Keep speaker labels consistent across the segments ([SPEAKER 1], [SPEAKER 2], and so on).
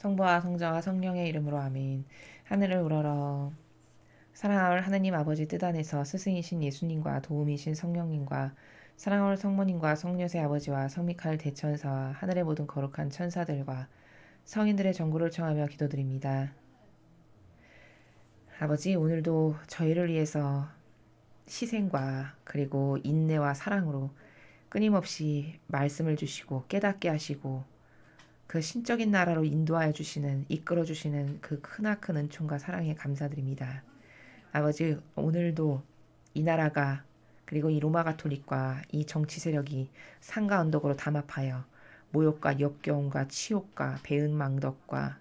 [SPEAKER 1] 성부와 성자와 성령의 이름으로 아멘. 하늘을 우러러 사랑하올 하느님 아버지 뜻 안에서 스승이신 예수님과 도움이신 성령님과 사랑하올 성모님과 성녀세 아버지와 성미카엘 대천사와 하늘의 모든 거룩한 천사들과 성인들의 전구를 청하며 기도드립니다. 아버지, 오늘도 저희를 위해서 희생과 그리고 인내와 사랑으로 끊임없이 말씀을 주시고 깨닫게 하시고 그 신적인 나라로 인도하여 주시는, 이끌어 주시는 그 크나큰 은총과 사랑에 감사드립니다. 아버지, 오늘도 이 나라가 그리고 이 로마 가톨릭과 이 정치 세력이 산과 언덕으로 담합하여 모욕과 역겨움과 치욕과 배은망덕과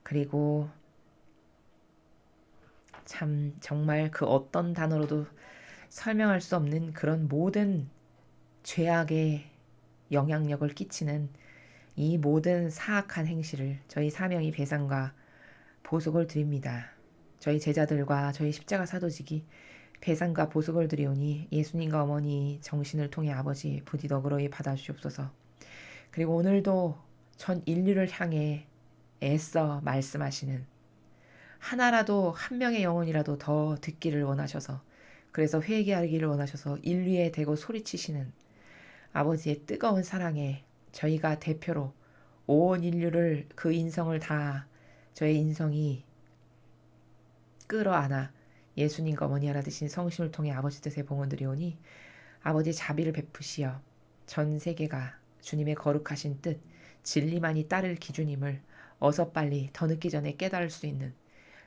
[SPEAKER 1] 그리고 참 정말 그 어떤 단어로도 설명할 수 없는 그런 모든 죄악의 영향력을 끼치는 이 모든 사악한 행실을 저희 사명이 배상과 보속을 드립니다. 저희 제자들과 저희 십자가 사도직이 배상과 보속을 드리오니 예수님과 어머니 정신을 통해 아버지 부디 너그러이 받아주시옵소서. 그리고 오늘도 전 인류를 향해 애써 말씀하시는 하나라도 한 명의 영혼이라도 더 듣기를 원하셔서 그래서 회개하기를 원하셔서 인류에 대고 소리치시는 아버지의 뜨거운 사랑에 저희가 대표로 온 인류를 그 인성을 다 저의 인성이 끌어안아 예수님과 어머니 하나 되신 성심을 통해 아버지 뜻에 봉헌드리오니 아버지 자비를 베푸시어 전 세계가 주님의 거룩하신 뜻 진리만이 따를 기준임을 어서 빨리 더 늦기 전에 깨달을 수 있는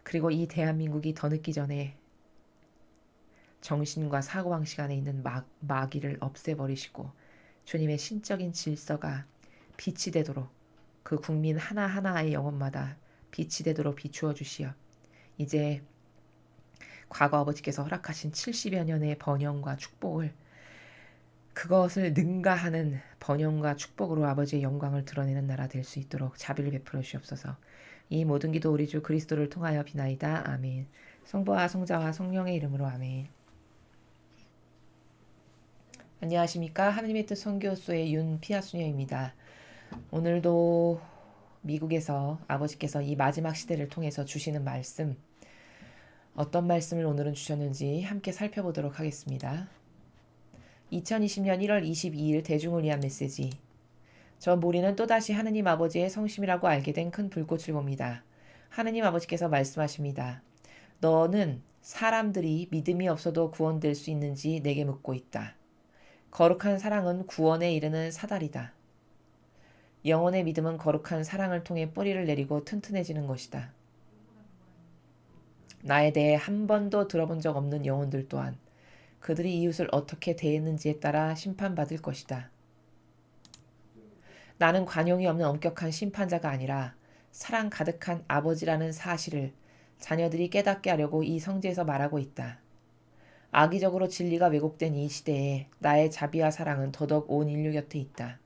[SPEAKER 1] 그리고 이 대한민국이 더 늦기 전에 정신과 사고방식 안에 있는 마귀를 없애버리시고 주님의 신적인 질서가 빛이 되도록 그 국민 하나하나의 영혼마다 빛이 되도록 비추어 주시어 이제 과거 아버지께서 허락하신 70여 년의 번영과 축복을 그것을 능가하는 번영과 축복으로 아버지의 영광을 드러내는 나라 될 수 있도록 자비를 베풀어 주시옵소서. 이 모든 기도 우리 주 그리스도를 통하여 비나이다. 아멘. 성부와 성자와 성령의 이름으로 아멘. 안녕하십니까. 하느님의 뜻 선교수의 윤피아수녀입니다. 오늘도 미국에서 아버지께서 이 마지막 시대를 통해서 주시는 말씀 어떤 말씀을 오늘은 주셨는지 함께 살펴보도록 하겠습니다. 2020년 1월 22일 대중을 위한 메시지. 저 모리는 또다시 하느님 아버지의 성심이라고 알게 된 큰 불꽃을 봅니다. 하느님 아버지께서 말씀하십니다. 너는 사람들이 믿음이 없어도 구원될 수 있는지 내게 묻고 있다. 거룩한 사랑은 구원에 이르는 사다리다. 영혼의 믿음은 거룩한 사랑을 통해 뿌리를 내리고 튼튼해지는 것이다. 나에 대해 한 번도 들어본 적 없는 영혼들 또한 그들이 이웃을 어떻게 대했는지에 따라 심판받을 것이다. 나는 관용이 없는 엄격한 심판자가 아니라 사랑 가득한 아버지라는 사실을 자녀들이 깨닫게 하려고 이 성지에서 말하고 있다. 악의적으로 진리가 왜곡된 이 시대에 나의 자비와 사랑은 더더욱 온 인류 곁에 있다.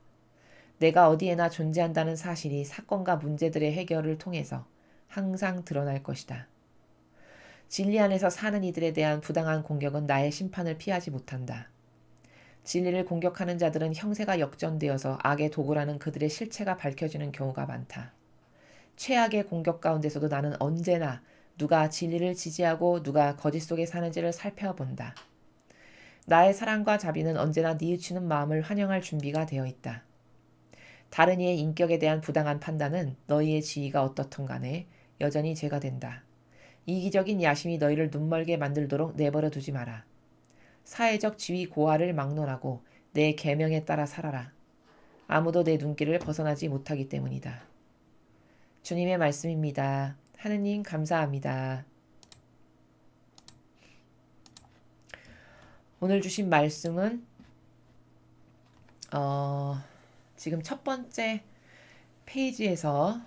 [SPEAKER 1] 내가 어디에나 존재한다는 사실이 사건과 문제들의 해결을 통해서 항상 드러날 것이다. 진리 안에서 사는 이들에 대한 부당한 공격은 나의 심판을 피하지 못한다. 진리를 공격하는 자들은 형세가 역전되어서 악의 도구라는 그들의 실체가 밝혀지는 경우가 많다. 최악의 공격 가운데서도 나는 언제나 누가 진리를 지지하고 누가 거짓 속에 사는지를 살펴본다. 나의 사랑과 자비는 언제나 뉘우치는 마음을 환영할 준비가 되어 있다. 다른 이의 인격에 대한 부당한 판단은 너희의 지위가 어떻든 간에 여전히 죄가 된다. 이기적인 야심이 너희를 눈멀게 만들도록 내버려 두지 마라. 사회적 지위 고하를 막론하고 내 계명에 따라 살아라. 아무도 내 눈길을 벗어나지 못하기 때문이다. 주님의 말씀입니다. 하느님 감사합니다. 오늘 주신 말씀은 지금 첫 번째 페이지에서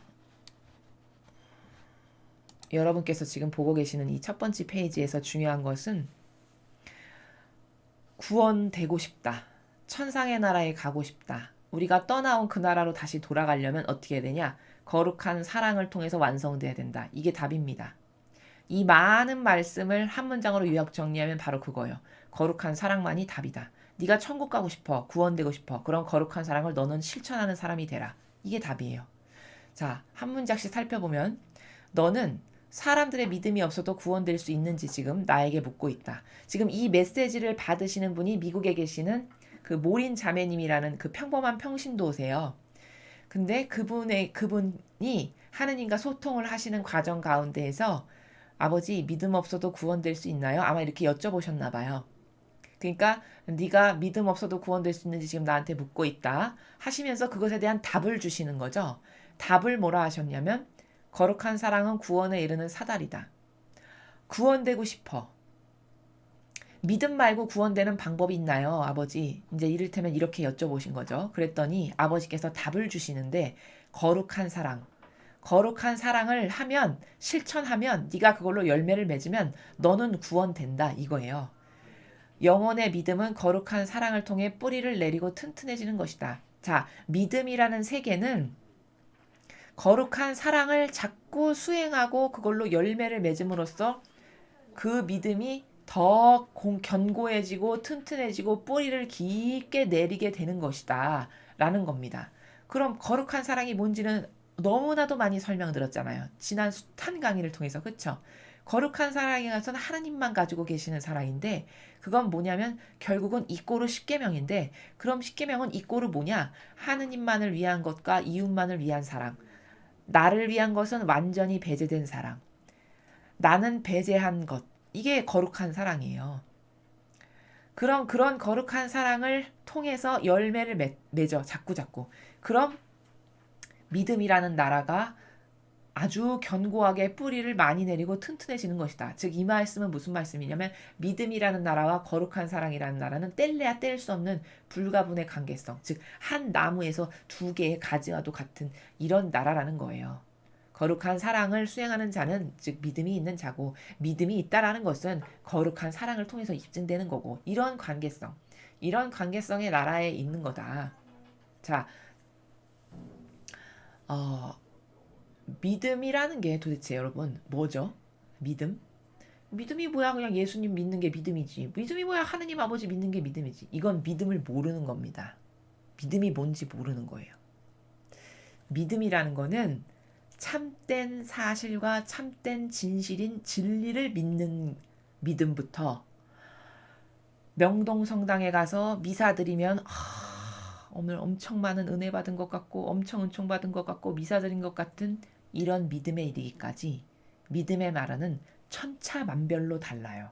[SPEAKER 1] 여러분께서 지금 보고 계시는 이 첫 번째 페이지에서 중요한 것은 구원되고 싶다. 천상의 나라에 가고 싶다. 우리가 떠나온 그 나라로 다시 돌아가려면 어떻게 해야 되냐? 거룩한 사랑을 통해서 완성돼야 된다. 이게 답입니다. 이 많은 말씀을 한 문장으로 요약 정리하면 바로 그거예요. 거룩한 사랑만이 답이다. 네가 천국 가고 싶어. 구원되고 싶어. 그런 거룩한 사랑을 너는 실천하는 사람이 되라. 이게 답이에요. 자, 한 문장씩 살펴보면 너는 사람들의 믿음이 없어도 구원될 수 있는지 지금 나에게 묻고 있다. 지금 이 메시지를 받으시는 분이 미국에 계시는 그 모린 자매님이라는 그 평범한 평신도세요. 근데 그분이 하느님과 소통을 하시는 과정 가운데에서 아버지 믿음 없어도 구원될 수 있나요? 아마 이렇게 여쭤보셨나 봐요. 그러니까 네가 믿음 없어도 구원될 수 있는지 지금 나한테 묻고 있다 하시면서 그것에 대한 답을 주시는 거죠. 답을 뭐라 하셨냐면 거룩한 사랑은 구원에 이르는 사다리다. 구원되고 싶어. 믿음 말고 구원되는 방법이 있나요, 아버지? 이제 이를테면 이렇게 여쭤보신 거죠. 그랬더니 아버지께서 답을 주시는데 거룩한 사랑. 거룩한 사랑을 하면 실천하면 네가 그걸로 열매를 맺으면 너는 구원된다 이거예요. 영혼의 믿음은 거룩한 사랑을 통해 뿌리를 내리고 튼튼해지는 것이다. 자, 믿음이라는 세계는 거룩한 사랑을 자꾸 수행하고 그걸로 열매를 맺음으로써 그 믿음이 더 견고해지고 튼튼해지고 뿌리를 깊게 내리게 되는 것이다. 라는 겁니다. 그럼 거룩한 사랑이 뭔지는 너무나도 많이 설명드렸잖아요. 지난 숱한 강의를 통해서. 그쵸? 거룩한 사랑이라서는 하나님만 가지고 계시는 사랑인데 그건 뭐냐면 결국은 이꼬르 십계명인데 그럼 십계명은 이꼬르 뭐냐? 하느님만을 위한 것과 이웃만을 위한 사랑. 나를 위한 것은 완전히 배제된 사랑. 나는 배제한 것. 이게 거룩한 사랑이에요. 그런 거룩한 사랑을 통해서 열매를 맺어. 자꾸자꾸. 그럼 믿음이라는 나라가 아주 견고하게 뿌리를 많이 내리고 튼튼해지는 것이다. 즉 이 말씀은 무슨 말씀이냐면 믿음이라는 나라와 거룩한 사랑이라는 나라는 뗄래야 뗄 수 없는 불가분의 관계성. 즉 한 나무에서 두 개의 가지와도 같은 이런 나라라는 거예요. 거룩한 사랑을 수행하는 자는 즉 믿음이 있는 자고 믿음이 있다라는 것은 거룩한 사랑을 통해서 입증되는 거고 이런 관계성. 이런 관계성의 나라에 있는 거다. 자, 믿음이라는 게 도대체 여러분 뭐죠? 믿음? 믿음이 뭐야? 그냥 예수님 믿는 게 믿음이지. 믿음이 뭐야? 하느님 아버지 믿는 게 믿음이지. 이건 믿음을 모르는 겁니다. 믿음이 뭔지 모르는 거예요. 믿음이라는 거는 참된 사실과 참된 진실인 진리를 믿는 믿음부터 명동성당에 가서 미사 드리면 오늘 엄청 많은 은혜 받은 것 같고 엄청 은총 받은 것 같고 미사 드린 것 같은 이런 믿음에 이르기까지 믿음의 나라는 천차만별로 달라요.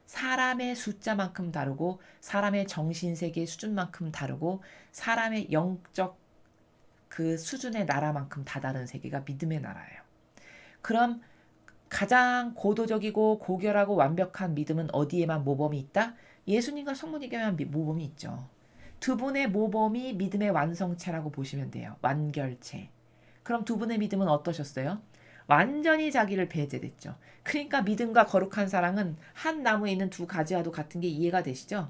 [SPEAKER 1] 사람의 숫자만큼 다르고 사람의 정신세계 수준만큼 다르고 사람의 영적 그 수준의 나라만큼 다 다른 세계가 믿음의 나라예요. 그럼 가장 고도적이고 고결하고 완벽한 믿음은 어디에만 모범이 있다? 예수님과 성모님께만 모범이 있죠. 두 분의 모범이 믿음의 완성체라고 보시면 돼요. 완결체. 그럼 두 분의 믿음은 어떠셨어요? 완전히 자기를 배제됐죠. 그러니까 믿음과 거룩한 사랑은 한 나무에 있는 두 가지와도 같은 게 이해가 되시죠?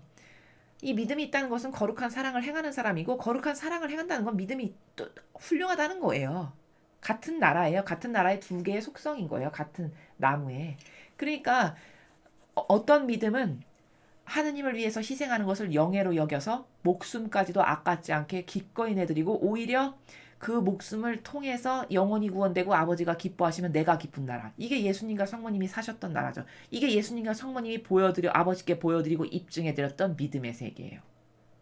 [SPEAKER 1] 이 믿음이 있다는 것은 거룩한 사랑을 행하는 사람이고 거룩한 사랑을 행한다는 건 믿음이 또 훌륭하다는 거예요. 같은 나라예요. 같은 나라의 두 개의 속성인 거예요. 같은 나무에. 그러니까 어떤 믿음은 하느님을 위해서 희생하는 것을 영예로 여겨서 목숨까지도 아깝지 않게 기꺼이 내드리고 오히려 그 목숨을 통해서 영혼이 구원되고 아버지가 기뻐하시면 내가 기쁜 나라. 이게 예수님과 성모님이 사셨던 나라죠. 이게 예수님과 성모님이 아버지께 보여드리고 입증해드렸던 믿음의 세계예요.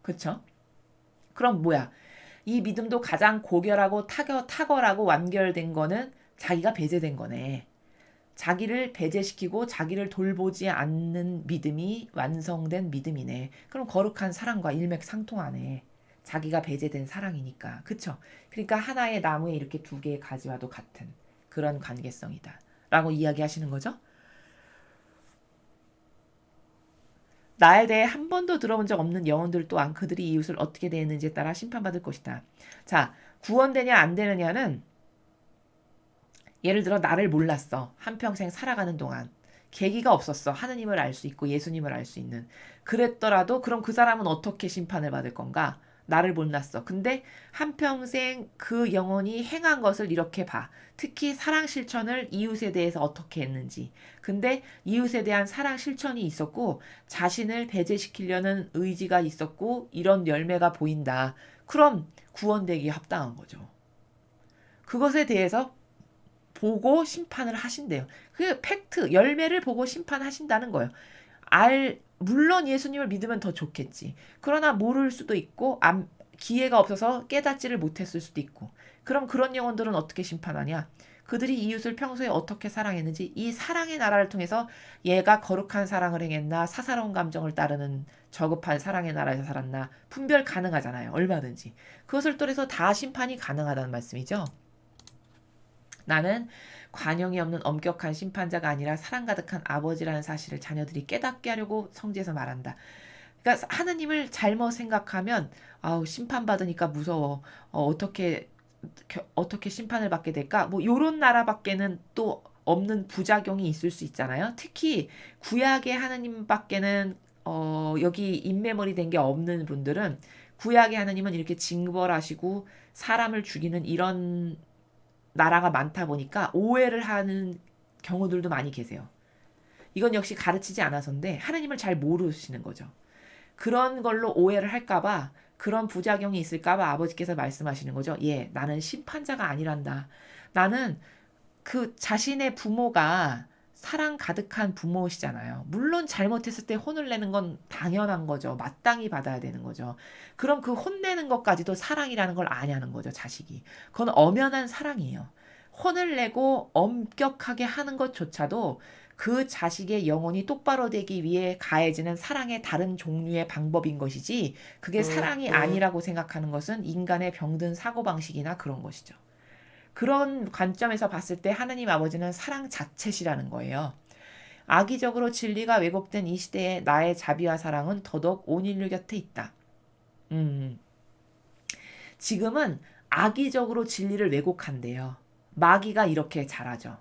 [SPEAKER 1] 그쵸? 그럼 뭐야? 이 믿음도 가장 고결하고 탁월하고 완결된 거는 자기가 배제된 거네. 자기를 배제시키고 자기를 돌보지 않는 믿음이 완성된 믿음이네. 그럼 거룩한 사랑과 일맥상통하네. 자기가 배제된 사랑이니까. 그쵸? 그러니까 하나의 나무에 이렇게 두 개의 가지와도 같은 그런 관계성이다. 라고 이야기하시는 거죠. 나에 대해 한 번도 들어본 적 없는 영혼들 또한 그들이 이웃을 어떻게 대했는지에 따라 심판받을 것이다. 자, 구원되냐 안 되느냐는 예를 들어 나를 몰랐어. 한평생 살아가는 동안. 계기가 없었어. 하느님을 알 수 있고 예수님을 알 수 있는. 그랬더라도 그럼 그 사람은 어떻게 심판을 받을 건가? 나를 몰랐어. 근데 한평생 그 영혼이 행한 것을 이렇게 봐. 특히 사랑 실천을 이웃에 대해서 어떻게 했는지. 근데 이웃에 대한 사랑 실천이 있었고 자신을 배제시키려는 의지가 있었고 이런 열매가 보인다. 그럼 구원되기에 합당한 거죠. 그것에 대해서 보고 심판을 하신대요. 그 팩트, 열매를 보고 심판하신다는 거예요. 물론 예수님을 믿으면 더 좋겠지. 그러나 모를 수도 있고, 기회가 없어서 깨닫지를 못했을 수도 있고. 그럼 그런 영혼들은 어떻게 심판하냐? 그들이 이웃을 평소에 어떻게 사랑했는지, 이 사랑의 나라를 통해서 얘가 거룩한 사랑을 행했나, 사사로운 감정을 따르는 저급한 사랑의 나라에서 살았나, 분별 가능하잖아요. 얼마든지. 그것을 통해서 다 심판이 가능하다는 말씀이죠. 나는 관용이 없는 엄격한 심판자가 아니라 사랑 가득한 아버지라는 사실을 자녀들이 깨닫게 하려고 성지에서 말한다. 그러니까 하느님을 잘못 생각하면 아우 심판받으니까 무서워. 어떻게 심판을 받게 될까? 뭐 요런 나라밖에는 또 없는 부작용이 있을 수 있잖아요. 특히 구약의 하느님밖에는 여기 인메모리 된 게 없는 분들은 구약의 하느님은 이렇게 징벌하시고 사람을 죽이는 이런 나라가 많다 보니까 오해를 하는 경우들도 많이 계세요. 이건 역시 가르치지 않아서인데 하느님을 잘 모르시는 거죠. 그런 걸로 오해를 할까봐 그런 부작용이 있을까봐 아버지께서 말씀하시는 거죠. 예, 나는 심판자가 아니란다. 나는 그 자신의 부모가 사랑 가득한 부모시잖아요. 물론 잘못했을 때 혼을 내는 건 당연한 거죠. 마땅히 받아야 되는 거죠. 그럼 그 혼내는 것까지도 사랑이라는 걸 아냐는 거죠, 자식이. 그건 엄연한 사랑이에요. 혼을 내고 엄격하게 하는 것조차도 그 자식의 영혼이 똑바로 되기 위해 가해지는 사랑의 다른 종류의 방법인 것이지, 그게 사랑이 아니라고 생각하는 것은 인간의 병든 사고방식이나 그런 것이죠. 그런 관점에서 봤을 때 하느님 아버지는 사랑 자체시라는 거예요. 악의적으로 진리가 왜곡된 이 시대에 나의 자비와 사랑은 더더욱 온 인류 곁에 있다. 지금은 악의적으로 진리를 왜곡한대요. 마귀가 이렇게 잘하죠.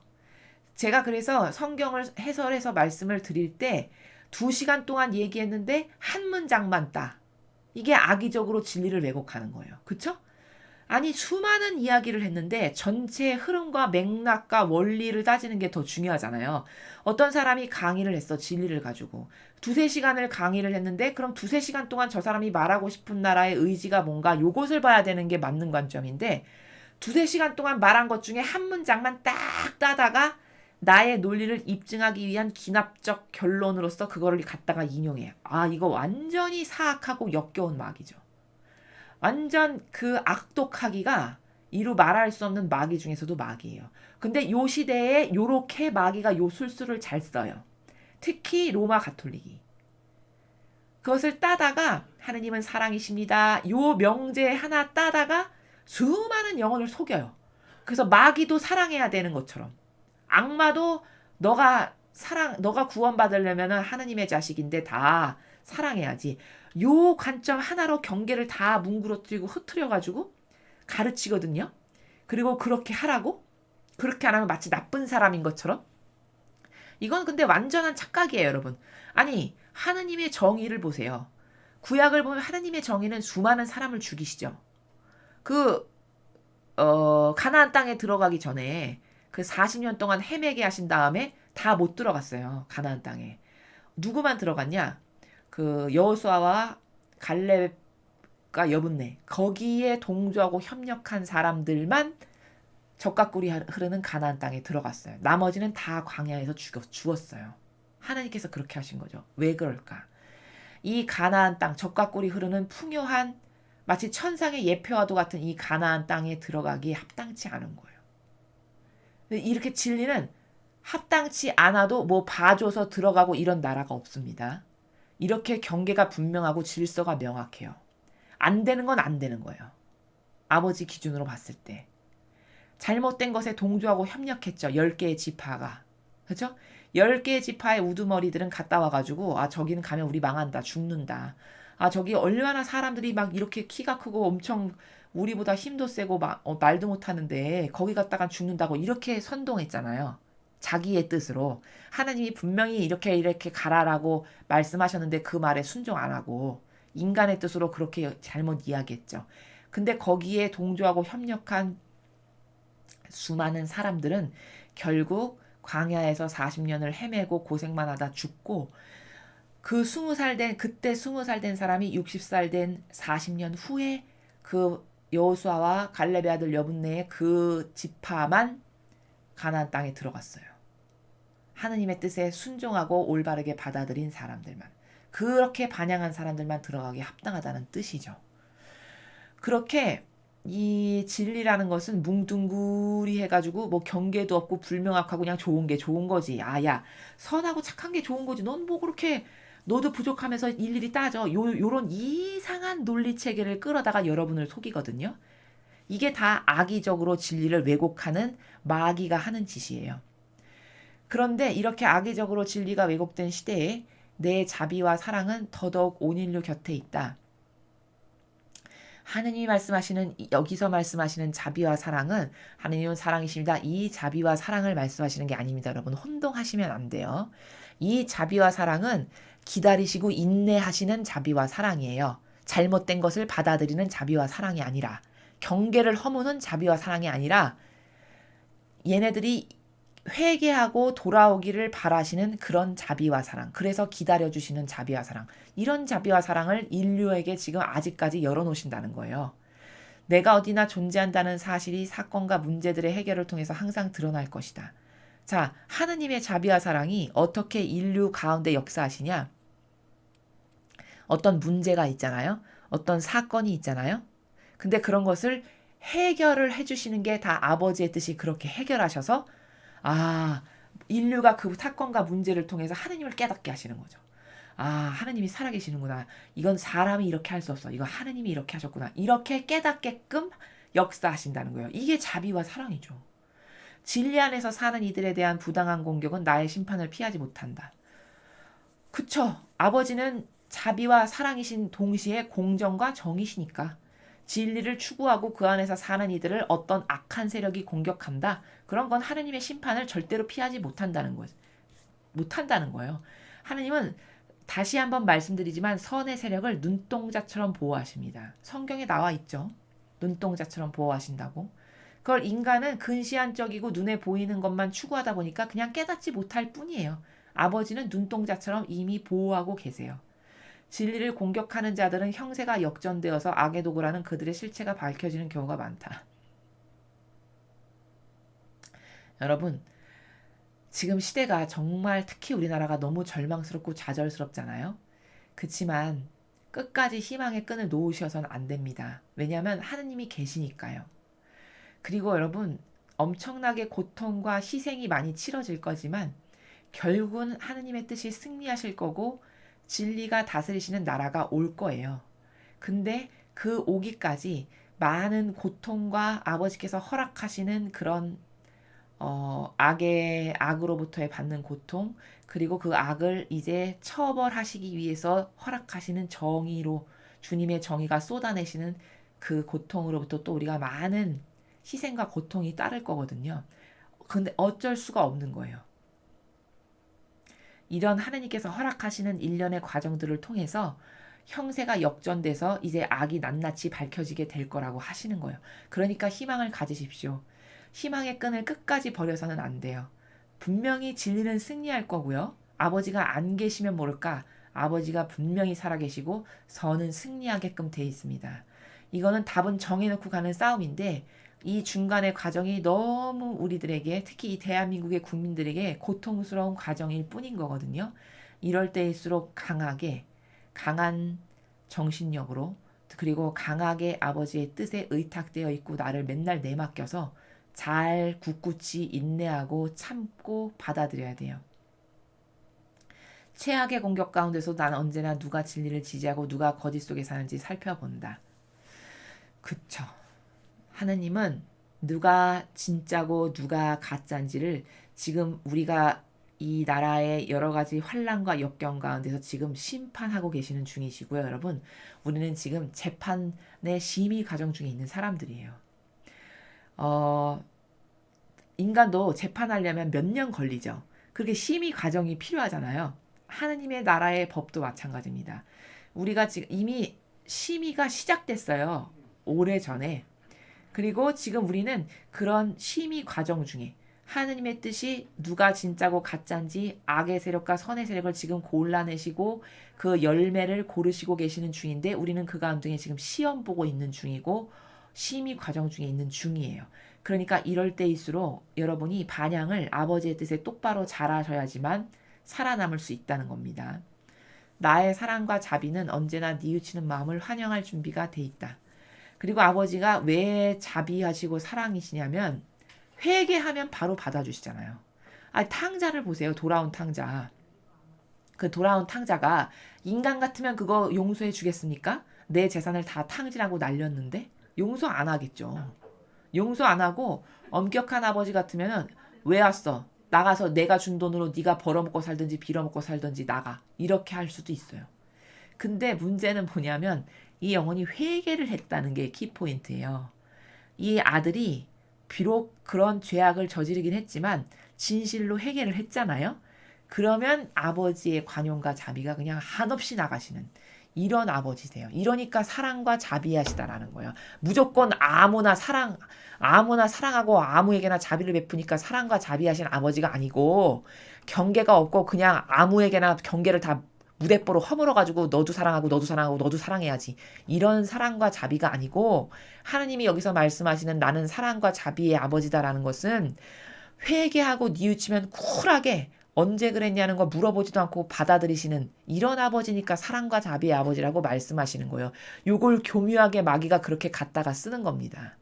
[SPEAKER 1] 제가 그래서 성경을 해설해서 말씀을 드릴 때 2시간 동안 얘기했는데 한 문장만 따. 이게 악의적으로 진리를 왜곡하는 거예요. 그쵸? 아니 수많은 이야기를 했는데 전체 흐름과 맥락과 원리를 따지는 게 더 중요하잖아요. 어떤 사람이 강의를 했어. 진리를 가지고. 2-3시간을 강의를 했는데 그럼 2-3시간 동안 저 사람이 말하고 싶은 나라의 의지가 뭔가 요것을 봐야 되는 게 맞는 관점인데 2-3시간 동안 말한 것 중에 한 문장만 딱 따다가 나의 논리를 입증하기 위한 기납적 결론으로서 그거를 갖다가 인용해요. 아 이거 완전히 사악하고 역겨운 마귀죠. 완전 그 악독하기가 이루 말할 수 없는 마귀 중에서도 마귀예요. 근데 요 시대에 요렇게 마귀가 요 술수를 잘 써요. 특히 로마 가톨릭이. 그것을 따다가 하느님은 사랑이십니다. 요 명제 하나 따다가 수많은 영혼을 속여요. 그래서 마귀도 사랑해야 되는 것처럼. 악마도 너가 구원받으려면 하느님의 자식인데 다 사랑해야지. 요 관점 하나로 경계를 다 뭉그러뜨리고 흐트려가지고 가르치거든요. 그리고 그렇게 하라고? 그렇게 안 하면 마치 나쁜 사람인 것처럼? 이건 근데 완전한 착각이에요, 여러분. 아니, 하느님의 정의를 보세요. 구약을 보면 하느님의 정의는 수많은 사람을 죽이시죠. 가나안 땅에 들어가기 전에 그 40년 동안 헤매게 하신 다음에 다 못 들어갔어요. 가나안 땅에. 누구만 들어갔냐? 그 여호수아와 갈렙과 여분네 거기에 동조하고 협력한 사람들만 젖과 꿀이 흐르는 가나안 땅에 들어갔어요. 나머지는 다 광야에서 죽었어요. 하나님께서 그렇게 하신 거죠. 왜 그럴까? 이 가나안 땅, 젖과 꿀이 흐르는 풍요한 마치 천상의 예표와도 같은 이 가나안 땅에 들어가기에 합당치 않은 거예요. 이렇게 진리는 합당치 않아도 뭐 봐줘서 들어가고 이런 나라가 없습니다. 이렇게 경계가 분명하고 질서가 명확해요. 안 되는 건 안 되는 거예요. 아버지 기준으로 봤을 때. 잘못된 것에 동조하고 협력했죠. 10개의 지파가. 그렇죠? 10개의 지파의 우두머리들은 갔다 와가지고 아 저기는 가면 우리 망한다. 죽는다. 아 저기 얼마나 사람들이 막 이렇게 키가 크고 엄청 우리보다 힘도 세고 말도 못하는데 거기 갔다가 죽는다고 이렇게 선동했잖아요. 자기의 뜻으로. 하나님이 분명히 이렇게 가라라고 말씀하셨는데 그 말에 순종 안 하고 인간의 뜻으로 그렇게 잘못 이야기했죠. 근데 거기에 동조하고 협력한 수많은 사람들은 결국 광야에서 40년을 헤매고 고생만 하다 죽고 그때 20살 된 사람이 60살 된 40년 후에 그 여호수아와 갈렙의 아들 여분네의 그 지파만 가나안 땅에 들어갔어요. 하느님의 뜻에 순종하고 올바르게 받아들인 사람들만, 그렇게 반향한 사람들만 들어가기에 합당하다는 뜻이죠. 그렇게 이 진리라는 것은 뭉뚱그리 해가지고 뭐 경계도 없고 불명확하고 그냥 좋은 게 좋은 거지. 아야, 선하고 착한 게 좋은 거지. 넌 뭐 그렇게 너도 부족하면서 일일이 따져. 요런 이상한 논리 체계를 끌어다가 여러분을 속이거든요. 이게 다 악의적으로 진리를 왜곡하는 마귀가 하는 짓이에요. 그런데 이렇게 악의적으로 진리가 왜곡된 시대에 내 자비와 사랑은 더더욱 온 인류 곁에 있다. 하느님이 말씀하시는, 여기서 말씀하시는 자비와 사랑은 하느님은 사랑이십니다. 이 자비와 사랑을 말씀하시는 게 아닙니다. 여러분 혼동하시면 안 돼요. 이 자비와 사랑은 기다리시고 인내하시는 자비와 사랑이에요. 잘못된 것을 받아들이는 자비와 사랑이 아니라, 경계를 허무는 자비와 사랑이 아니라, 얘네들이 회개하고 돌아오기를 바라시는 그런 자비와 사랑, 그래서 기다려주시는 자비와 사랑, 이런 자비와 사랑을 인류에게 지금 아직까지 열어놓으신다는 거예요. 내가 어디나 존재한다는 사실이 사건과 문제들의 해결을 통해서 항상 드러날 것이다. 자, 하느님의 자비와 사랑이 어떻게 인류 가운데 역사하시냐? 어떤 문제가 있잖아요. 어떤 사건이 있잖아요. 근데 그런 것을 해결을 해주시는 게 다 아버지의 뜻이 그렇게 해결하셔서, 아, 인류가 그 사건과 문제를 통해서 하느님을 깨닫게 하시는 거죠. 아, 하느님이 살아계시는구나. 이건 사람이 이렇게 할 수 없어. 이거 하느님이 이렇게 하셨구나. 이렇게 깨닫게끔 역사하신다는 거예요. 이게 자비와 사랑이죠. 진리 안에서 사는 이들에 대한 부당한 공격은 나의 심판을 피하지 못한다. 그쵸? 아버지는 자비와 사랑이신 동시에 공정과 정이시니까 진리를 추구하고 그 안에서 사는 이들을 어떤 악한 세력이 공격한다. 그런 건 하느님의 심판을 절대로 피하지 못한다는 거예요. 못한다는 거예요. 하느님은 다시 한번 말씀드리지만 선의 세력을 눈동자처럼 보호하십니다. 성경에 나와 있죠. 눈동자처럼 보호하신다고. 그걸 인간은 근시안적이고 눈에 보이는 것만 추구하다 보니까 그냥 깨닫지 못할 뿐이에요. 아버지는 눈동자처럼 이미 보호하고 계세요. 진리를 공격하는 자들은 형세가 역전되어서 악의 도구라는 그들의 실체가 밝혀지는 경우가 많다. 여러분, 지금 시대가 정말 특히 우리나라가 너무 절망스럽고 좌절스럽잖아요. 그치만 끝까지 희망의 끈을 놓으셔서는 안 됩니다. 왜냐하면 하느님이 계시니까요. 그리고 여러분, 엄청나게 고통과 희생이 많이 치러질 거지만 결국은 하느님의 뜻이 승리하실 거고 진리가 다스리시는 나라가 올 거예요. 근데 그 오기까지 많은 고통과 아버지께서 허락하시는 그런 악으로부터의 받는 고통, 그리고 그 악을 이제 처벌하시기 위해서 허락하시는 정의로 주님의 정의가 쏟아내시는 그 고통으로부터 또 우리가 많은 희생과 고통이 따를 거거든요. 근데 어쩔 수가 없는 거예요. 이런 하느님께서 허락하시는 일련의 과정들을 통해서 형세가 역전돼서 이제 악이 낱낱이 밝혀지게 될 거라고 하시는 거예요. 그러니까 희망을 가지십시오. 희망의 끈을 끝까지 버려서는 안 돼요. 분명히 진리는 승리할 거고요. 아버지가 안 계시면 모를까 아버지가 분명히 살아계시고 선은 승리하게끔 돼 있습니다. 이거는 답은 정해놓고 가는 싸움인데 이 중간의 과정이 너무 우리들에게, 특히 이 대한민국의 국민들에게 고통스러운 과정일 뿐인 거거든요. 이럴 때일수록 강한 정신력으로, 그리고 강하게 아버지의 뜻에 의탁되어 있고 나를 맨날 내맡겨서 잘 굳굳이 인내하고 참고 받아들여야 돼요. 최악의 공격 가운데서 난 언제나 누가 진리를 지지하고 누가 거짓 속에 사는지 살펴본다. 그쵸. 하느님은 누가 진짜고 누가 가짜인지를 지금 우리가 이 나라의 여러 가지 환란과 역경 가운데서 지금 심판하고 계시는 중이시고요. 여러분, 우리는 지금 재판의 심의 과정 중에 있는 사람들이에요. 인간도 재판하려면 몇 년 걸리죠. 그렇게 심의 과정이 필요하잖아요. 하느님의 나라의 법도 마찬가지입니다. 우리가 지금 이미 심의가 시작됐어요. 오래전에. 그리고 지금 우리는 그런 심의 과정 중에 하느님의 뜻이 누가 진짜고 가짜인지 악의 세력과 선의 세력을 지금 골라내시고 그 열매를 고르시고 계시는 중인데 우리는 그 가운데 지금 시험 보고 있는 중이고 심의 과정 중에 있는 중이에요. 그러니까 이럴 때일수록 여러분이 반향을 아버지의 뜻에 똑바로 잘하셔야지만 살아남을 수 있다는 겁니다. 나의 사랑과 자비는 언제나 뉘우치는 마음을 환영할 준비가 돼 있다. 그리고 아버지가 왜 자비하시고 사랑이시냐면 회개하면 바로 받아주시잖아요. 탕자를 보세요. 돌아온 탕자. 그 돌아온 탕자가 인간 같으면 그거 용서해 주겠습니까? 내 재산을 다 탕진하고 날렸는데 용서 안 하겠죠. 용서 안 하고 엄격한 아버지 같으면은 왜 왔어? 나가서 내가 준 돈으로 네가 벌어먹고 살든지 빌어먹고 살든지 나가. 이렇게 할 수도 있어요. 근데 문제는 뭐냐면 이 영혼이 회개를 했다는 게 키포인트예요. 이 아들이 비록 그런 죄악을 저지르긴 했지만 진실로 회개를 했잖아요. 그러면 아버지의 관용과 자비가 그냥 한없이 나가시는 이런 아버지세요. 이러니까 사랑과 자비하시다라는 거예요. 무조건 아무나 사랑하고 아무에게나 자비를 베푸니까 사랑과 자비하신 아버지가 아니고 경계가 없고 그냥 아무에게나 경계를 다 무대뽀로 허물어가지고 너도 사랑하고 너도 사랑하고 너도 사랑해야지. 이런 사랑과 자비가 아니고 하느님이 여기서 말씀하시는 나는 사랑과 자비의 아버지다라는 것은 회개하고 뉘우치면 쿨하게 언제 그랬냐는 거 물어보지도 않고 받아들이시는 이런 아버지니까 사랑과 자비의 아버지라고 말씀하시는 거예요. 요걸 교묘하게 마귀가 그렇게 갖다가 쓰는 겁니다.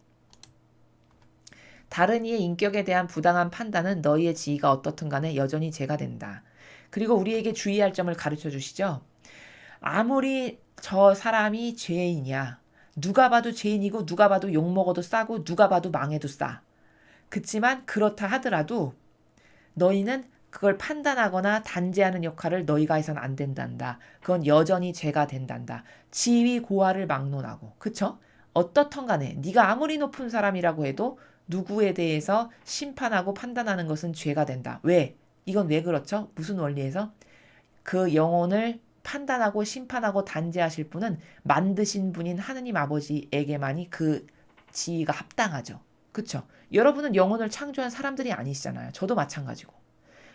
[SPEAKER 1] 다른 이의 인격에 대한 부당한 판단은 너희의 지위가 어떻든 간에 여전히 죄가 된다. 그리고 우리에게 주의할 점을 가르쳐 주시죠. 아무리 저 사람이 죄인이야. 누가 봐도 죄인이고 누가 봐도 욕먹어도 싸고 누가 봐도 망해도 싸. 그치만 그렇다 하더라도 너희는 그걸 판단하거나 단죄하는 역할을 너희가 해서는 안 된단다. 그건 여전히 죄가 된단다. 지위 고하를 막론하고. 그쵸? 어떻든 간에 네가 아무리 높은 사람이라고 해도 누구에 대해서 심판하고 판단하는 것은 죄가 된다. 왜? 이건 왜 그렇죠? 무슨 원리에서? 그 영혼을 판단하고 심판하고 단죄하실 분은 만드신 분인 하느님 아버지에게만이 그 지위가 합당하죠. 그쵸? 여러분은 영혼을 창조한 사람들이 아니시잖아요. 저도 마찬가지고.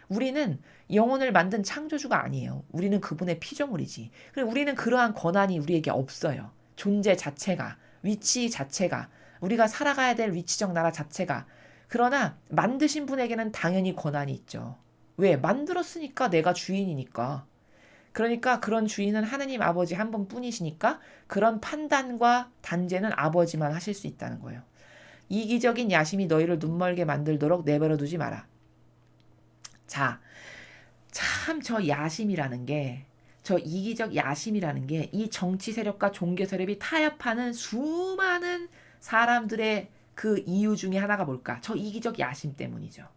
[SPEAKER 1] 우리는 영혼을 만든 창조주가 아니에요. 우리는 그분의 피조물이지. 그리고 우리는 그러한 권한이 우리에게 없어요. 존재 자체가, 위치 자체가, 우리가 살아가야 될 위치적 나라 자체가. 그러나 만드신 분에게는 당연히 권한이 있죠. 왜? 만들었으니까 내가 주인이니까. 그러니까 그런 주인은 하느님 아버지 한 분뿐이시니까 그런 판단과 단죄는 아버지만 하실 수 있다는 거예요. 이기적인 야심이 너희를 눈멀게 만들도록 내버려 두지 마라. 자, 참 저 야심이라는 게, 저 이기적 야심이라는 게 이 정치 세력과 종교 세력이 타협하는 수많은 사람들의 그 이유 중에 하나가 뭘까? 저 이기적 야심 때문이죠.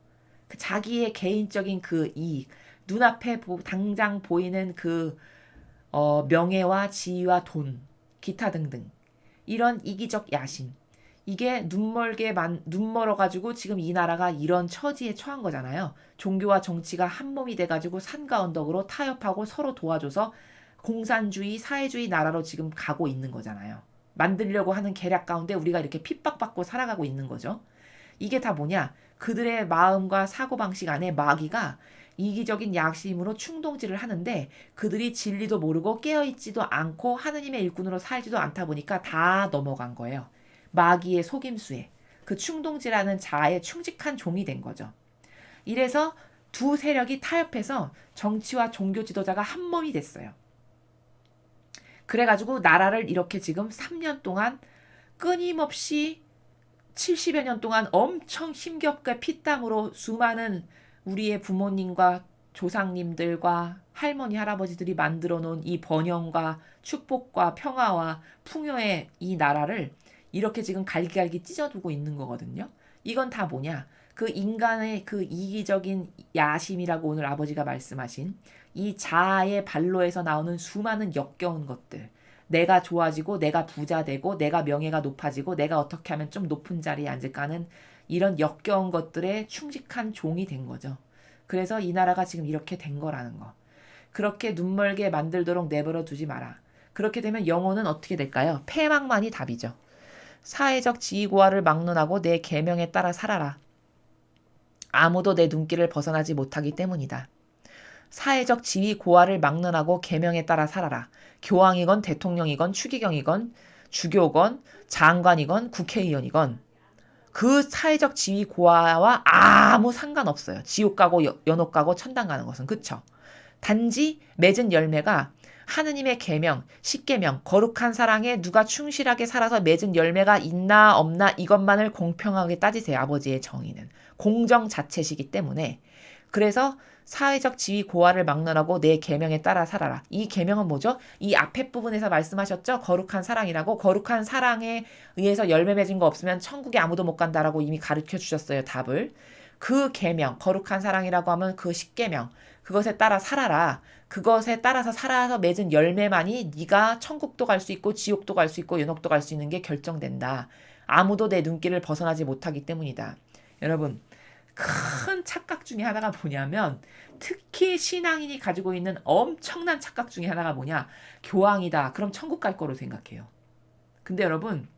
[SPEAKER 1] 그 자기의 개인적인 그 이익, 눈앞에 당장 보이는 그 명예와 지위와 돈, 기타 등등 이런 이기적 야심. 이게 눈멀어가지고 지금 이 나라가 이런 처지에 처한 거잖아요. 종교와 정치가 한 몸이 돼가지고 산과 언덕으로 타협하고 서로 도와줘서 공산주의, 사회주의 나라로 지금 가고 있는 거잖아요. 만들려고 하는 계략 가운데 우리가 이렇게 핍박받고 살아가고 있는 거죠. 이게 다 뭐냐? 그들의 마음과 사고방식 안에 마귀가 이기적인 야심으로 충동질을 하는데 그들이 진리도 모르고 깨어있지도 않고 하느님의 일꾼으로 살지도 않다 보니까 다 넘어간 거예요. 마귀의 속임수에 그 충동질하는 자아에 충직한 종이 된 거죠. 이래서 두 세력이 타협해서 정치와 종교 지도자가 한 몸이 됐어요. 그래가지고 나라를 이렇게 지금 3년 동안 끊임없이 70여 년 동안 엄청 힘겹게 피땀으로 수많은 우리의 부모님과 조상님들과 할머니 할아버지들이 만들어 놓은 이 번영과 축복과 평화와 풍요의 이 나라를 이렇게 지금 갈기갈기 찢어두고 있는 거거든요. 이건 다 뭐냐? 그 인간의 그 이기적인 야심이라고 오늘 아버지가 말씀하신 이 자아의 발로에서 나오는 수많은 역겨운 것들. 내가 좋아지고 내가 부자 되고 내가 명예가 높아지고 내가 어떻게 하면 좀 높은 자리에 앉을까 하는 이런 역겨운 것들에 충직한 종이 된 거죠. 그래서 이 나라가 지금 이렇게 된 거라는 거. 그렇게 눈멀게 만들도록 내버려 두지 마라. 그렇게 되면 영혼은 어떻게 될까요? 패망만이 답이죠. 사회적 지위고하를 막론하고 내 계명에 따라 살아라. 아무도 내 눈길을 벗어나지 못하기 때문이다. 사회적 지위 고하를 막론하고 계명에 따라 살아라. 교황이건 대통령이건 추기경이건 주교건 장관이건 국회의원이건 그 사회적 지위 고하와 아무 상관없어요. 지옥 가고 연옥 가고 천당 가는 것은. 그쵸? 단지 맺은 열매가 하느님의 계명, 십계명, 거룩한 사랑에 누가 충실하게 살아서 맺은 열매가 있나 없나 이것만을 공평하게 따지세요. 아버지의 정의는. 공정 자체시기 때문에. 그래서 사회적 지위 고하를 막론하고 내 계명에 따라 살아라. 이 계명은 뭐죠? 이 앞에 부분에서 말씀하셨죠? 거룩한 사랑이라고. 거룩한 사랑에 의해서 열매 맺은 거 없으면 천국에 아무도 못 간다라고 이미 가르쳐 주셨어요. 답을. 그 계명, 거룩한 사랑이라고 하면 그 십계명. 그것에 따라 살아라. 그것에 따라서 살아서 맺은 열매만이 네가 천국도 갈 수 있고 지옥도 갈 수 있고 연옥도 갈 수 있는 게 결정된다. 아무도 내 눈길을 벗어나지 못하기 때문이다. 여러분, 큰 착각 중에 하나가 뭐냐면 특히 신앙인이 가지고 있는 엄청난 착각 중에 하나가 뭐냐? 교황이다. 그럼 천국 갈 거로 생각해요. 근데 여러분,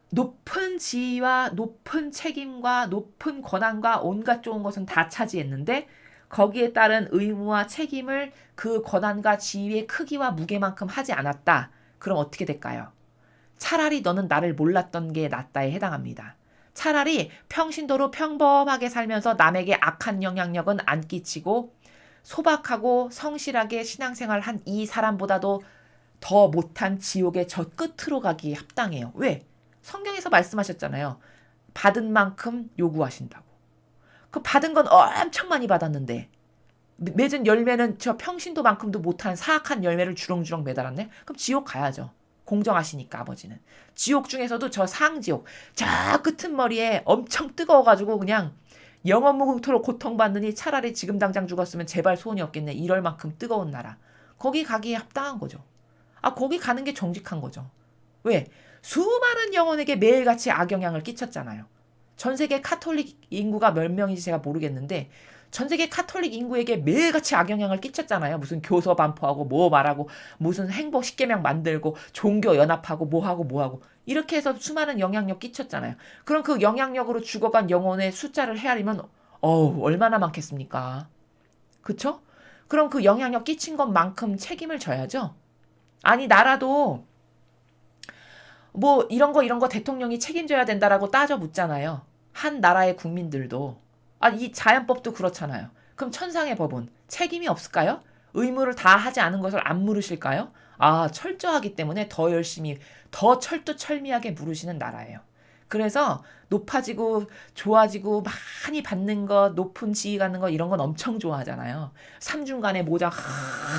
[SPEAKER 1] 높은 지위와 높은 책임과 높은 권한과 온갖 좋은 것은 다 차지했는데 거기에 따른 의무와 책임을 그 권한과 지위의 크기와 무게만큼 하지 않았다. 그럼 어떻게 될까요? 차라리 너는 나를 몰랐던 게 낫다에 해당합니다. 차라리 평신도로 평범하게 살면서 남에게 악한 영향력은 안 끼치고 소박하고 성실하게 신앙생활 한 이 사람보다도 더 못한 지옥의 저 끝으로 가기에 합당해요. 왜? 성경에서 말씀하셨잖아요. 받은 만큼 요구하신다고. 그 받은 건 엄청 많이 받았는데 맺은 열매는 저 평신도만큼도 못한 사악한 열매를 주렁주렁 매달았네? 그럼 지옥 가야죠. 공정하시니까 아버지는. 지옥 중에서도 저 상지옥, 저 끄트머리에 엄청 뜨거워가지고 그냥 영원무궁토록 고통받느니 차라리 지금 당장 죽었으면 제발 소원이 없겠네. 이럴 만큼 뜨거운 나라. 거기 가기에 합당한 거죠. 아, 거기 가는 게 정직한 거죠. 왜? 수많은 영혼에게 매일같이 악영향을 끼쳤잖아요. 전 세계 카톨릭 인구가 몇 명인지 제가 모르겠는데 전 세계 카톨릭 인구에게 매일같이 악영향을 끼쳤잖아요. 무슨 교서 반포하고 뭐 말하고 무슨 행복 십계명 만들고 종교 연합하고 뭐하고 이렇게 해서 수많은 영향력 끼쳤잖아요. 그럼 그 영향력으로 죽어간 영혼의 숫자를 헤아리면 얼마나 많겠습니까? 그쵸? 그럼 그 영향력 끼친 것만큼 책임을 져야죠. 아니 나라도 뭐 이런 거 대통령이 책임져야 된다라고 따져 묻잖아요. 한 나라의 국민들도. 아, 이 자연법도 그렇잖아요. 그럼 천상의 법은 책임이 없을까요? 의무를 다 하지 않은 것을 안 물으실까요? 아, 철저하기 때문에 더 열심히, 더 철두철미하게 물으시는 나라예요. 그래서 높아지고 좋아지고 많이 받는 것, 높은 지위 갖는 것 이런 건 엄청 좋아하잖아요. 삼중간에 모자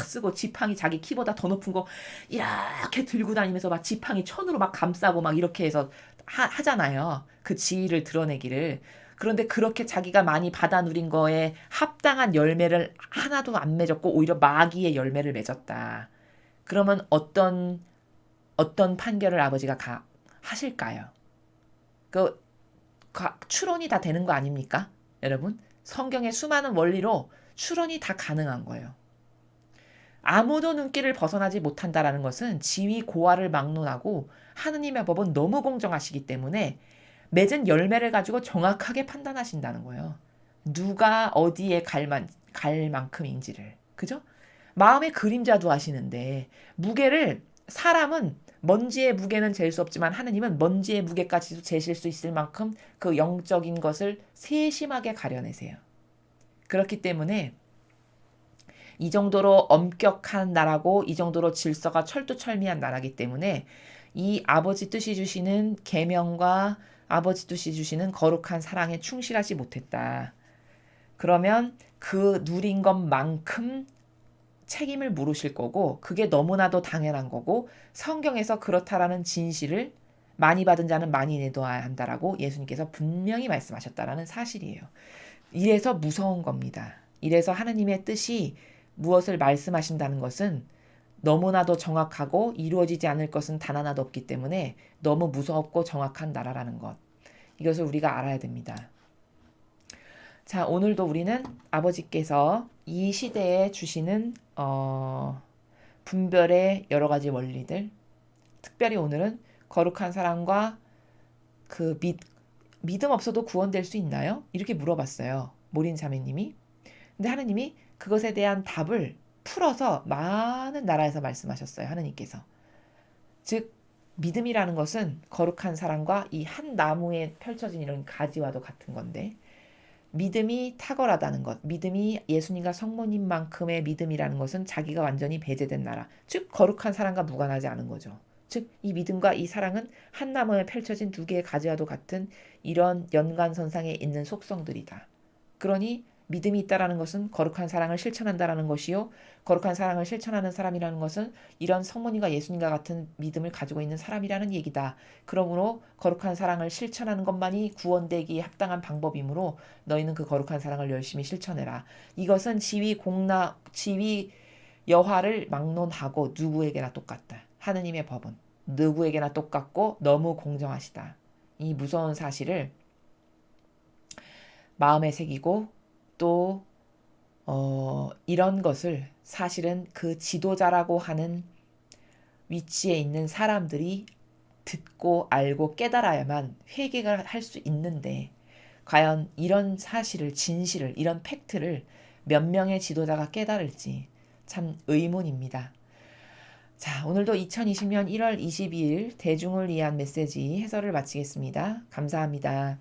[SPEAKER 1] 쓰고 지팡이 자기 키보다 더 높은 거 이렇게 들고 다니면서 막 지팡이 천으로 막 감싸고 막 이렇게 해서 하잖아요. 그 지위를 드러내기를. 그런데 그렇게 자기가 많이 받아 누린 거에 합당한 열매를 하나도 안 맺었고 오히려 마귀의 열매를 맺었다. 그러면 어떤 판결을 아버지가 하실까요? 그 추론이 다 되는 거 아닙니까? 여러분, 성경의 수많은 원리로 추론이 다 가능한 거예요. 아무도 눈길을 벗어나지 못한다라는 것은 지위 고하를 막론하고 하느님의 법은 너무 공정하시기 때문에 맺은 열매를 가지고 정확하게 판단하신다는 거예요. 누가 어디에 갈 만큼인지를. 그죠? 마음의 그림자도 하시는데 무게를 사람은 먼지의 무게는 잴 수 없지만 하느님은 먼지의 무게까지도 재실 수 있을 만큼 그 영적인 것을 세심하게 가려내세요. 그렇기 때문에 이 정도로 엄격한 나라고 이 정도로 질서가 철두철미한 나라기 때문에 이 아버지 뜻이 주시는 계명과 아버지 뜻이 주시는 거룩한 사랑에 충실하지 못했다. 그러면 그 누린 것만큼 책임을 물으실 거고 그게 너무나도 당연한 거고 성경에서 그렇다라는 진실을 많이 받은 자는 많이 내둬야 한다라고 예수님께서 분명히 말씀하셨다라는 사실이에요. 이래서 무서운 겁니다. 이래서 하느님의 뜻이 무엇을 말씀하신다는 것은 너무나도 정확하고 이루어지지 않을 것은 단 하나도 없기 때문에 너무 무섭고 정확한 나라라는 것. 이것을 우리가 알아야 됩니다. 자, 오늘도 우리는 아버지께서 이 시대에 주시는 분별의 여러 가지 원리들, 특별히 오늘은 거룩한 사랑과 그 믿음 없어도 구원될 수 있나요? 이렇게 물어봤어요. 모린 자매님이. 근데 하느님이 그것에 대한 답을 풀어서 많은 나라에서 말씀하셨어요. 하느님께서. 즉 믿음이라는 것은 거룩한 사랑과 이 한 나무에 펼쳐진 이런 가지와도 같은 건데, 믿음이 탁월하다는 것, 믿음이 예수님과 성모님만큼의 믿음이라는 것은 자기가 완전히 배제된 나라, 즉 거룩한 사랑과 무관하지 않은 거죠. 즉 이 믿음과 이 사랑은 한 나무에 펼쳐진 두 개의 가지와도 같은 이런 연관선상에 있는 속성들이다. 그러니 믿음이 있다라는 것은 거룩한 사랑을 실천한다라는 것이요, 거룩한 사랑을 실천하는 사람이라는 것은 이런 성모님과 예수님과 같은 믿음을 가지고 있는 사람이라는 얘기다. 그러므로 거룩한 사랑을 실천하는 것만이 구원되기에 합당한 방법이므로 너희는 그 거룩한 사랑을 열심히 실천해라. 이것은 지위 여하를 막론하고 누구에게나 똑같다. 하느님의 법은 누구에게나 똑같고 너무 공정하시다. 이 무서운 사실을 마음에 새기고 또 이런 것을 사실은 그 지도자라고 하는 위치에 있는 사람들이 듣고 알고 깨달아야만 회개가 할 수 있는데, 과연 이런 사실을, 진실을, 이런 팩트를 몇 명의 지도자가 깨달을지 참 의문입니다. 자, 오늘도 2020년 1월 22일 대중을 위한 메시지 해설을 마치겠습니다. 감사합니다.